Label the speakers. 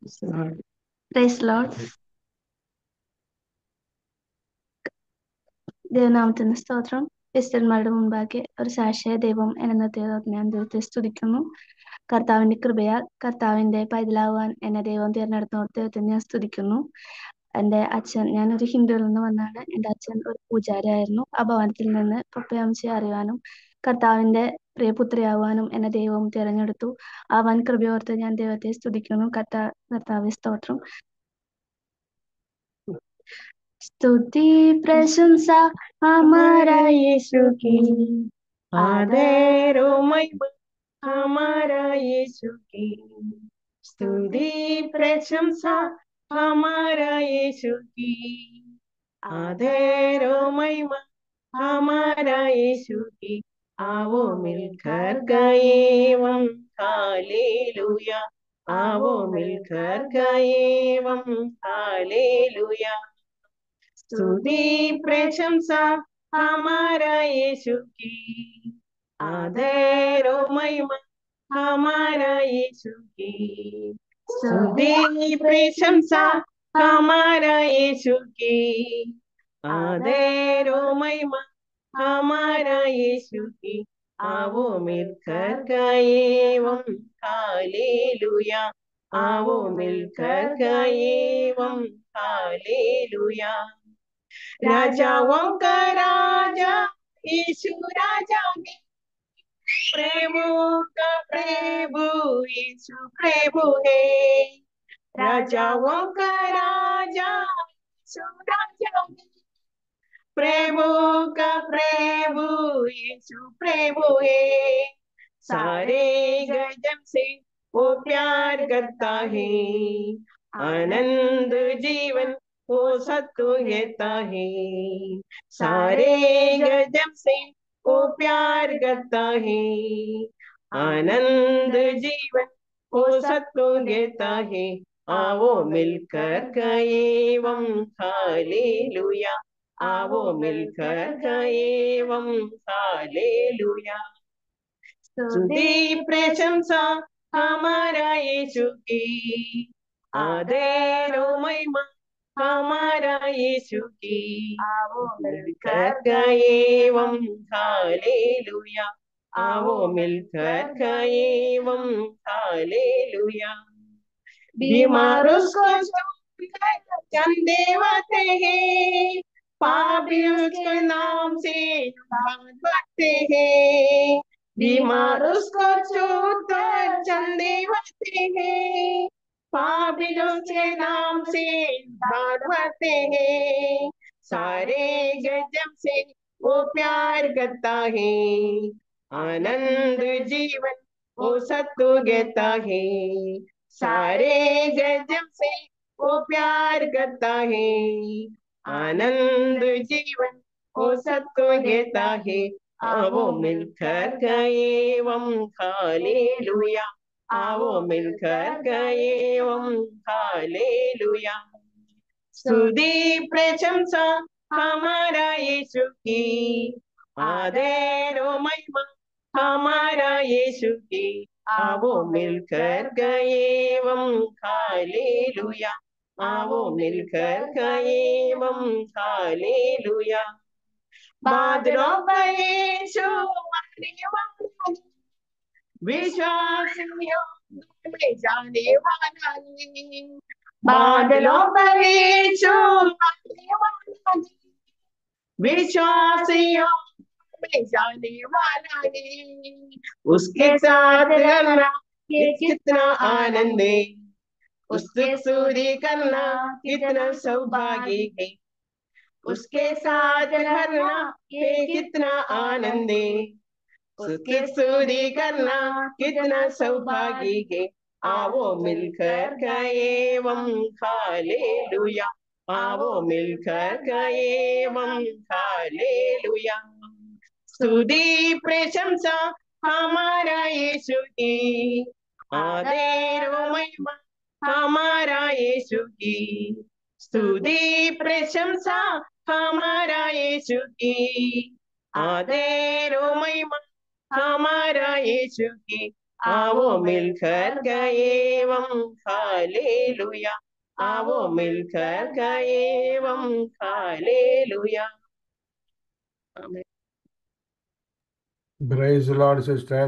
Speaker 1: Praise Lord. ദൈവനാമത്തിന് സ്തോത്രം. വിശുദ്ധന്മാരുടെ മുമ്പാകെ ഒരു സാക്ഷിയായ ദൈവം എന്ന ഞാൻ ദൈവത്തെ സ്തുതിക്കുന്നു. കർത്താവിന്റെ കൃപയാൽ കർത്താവിന്റെ പൈതലാവാൻ എന്നെ ദൈവം തിരഞ്ഞെടുത്തോർത്ത് ദൈവത്തെ ഞാൻ സ്തുതിക്കുന്നു. എൻ്റെ അച്ഛൻ, ഞാനൊരു ഹിന്ദുവിൽ നിന്ന് വന്നാണ്. എൻ്റെ അച്ഛൻ ഒരു പൂജാരിയായിരുന്നു. ആ ഭവനത്തിൽ നിന്ന് പപ്പയംശയെ അറിയാനും കർത്താവിന്റെ പ്രിയപുത്രിയാവാനും എന്നെ ദൈവം തിരഞ്ഞെടുത്തു. ആ വൻ കൃപയോർത്ത് ഞാൻ ദൈവത്തെ സ്തുതിക്കുന്നു. കർത്താവെ സ്തോത്രം. स्तुति प्रशंसा हमारा यीशु की,
Speaker 2: आदर ओ महिमा हमारा यीशु की। स्तुति प्रशंसा हमारा यीशु की, आदर ओ महिमा हमारा यीशु की। आओ मिलकर गाएं हालेलुया, आओ मिलकर गाएं हालेलुया। स्तुति प्रशंसा हमारा यीशु की, आदर ओ महिमा हमारा यीशु की। स्तुति प्रशंसा हमारा यीशु की, आदर ओ महिमा हमारा यीशु की। आओ मिलकर गाएं हालेलुया, आओ मिलकर गाएं हालेलुया। राजाओं का राजा यीशु राजा है, प्रभु का प्रभु यीशु प्रभु है। राजाओं का राजा यीशु राजा है, प्रभु का प्रभु यीशु प्रभु है। सारे गजब से वो प्यार करता है, आनंद जीवन वो सत्व कहता है। सारे गजब से वो प्यार करता है, आनंद जीवन वो सत्व कहता है। आओ मिलकर गाएं हालेलुया, आओ मिलकर गाएं हालेलुया। स्तुति प्रशंसा हमारा यीशु की, आदर ओ महिमा हमारा यीशु की। आओ मिलकर गाएं हालेलुया, आओ मिलकर गाएं हालेलुया। बीमार उसको चंदेवाते हैं, पापी उसके नाम से भागते हैं। बीमार उसको छूकर चंदेवाते हैं, पापी उसके नाम से भागते हैं। सारे गजब से वो प्यार करता है, आनंद जीवन वो सत्व कहता है। सारे गजब से वो प्यार करता है, आनंद जीवन वो सत्व कहता है। आओ मिलकर गाएं हालेलुया, आओ मिलकर गाएं हालेलुया। स्तुति प्रशंसा हमारा यीशु की, आदर ओ महिमा हमारा यीशु की। आओ मिलकर गाएं हालेलुया, आओ मिलकर गाएं हालेलुया। बादलों पर यीशु आने वाला, विश्वासियों में जाने वाला है। बादलों पर यीशु आने वाला है, विश्वासियों में जाने वाला है। उसके साथ रहना ये कितना आनंद है, उसके सूर्य करना कितना सौभाग्य है। उसके साथ रहना ये कितना आनंद है, उसके सूर्य करना कितना सौभाग्य है। आओ मिलकर गाएं हालेलुया, आओ मिलकर गाएं हालेलुया। स्तुति प्रशंसा हमारा यीशु की, आदर ओ महिमा हमारा यीशु की। स्तुति प्रशंसा हमारा यीशु की, आदर ओ महिमा हमारा यीशु की। आओ मिलकर गाए हम हालेलुया, आओ मिलकर गाए हम हालेलुया। आमीन।
Speaker 3: Praise the Lord, sister.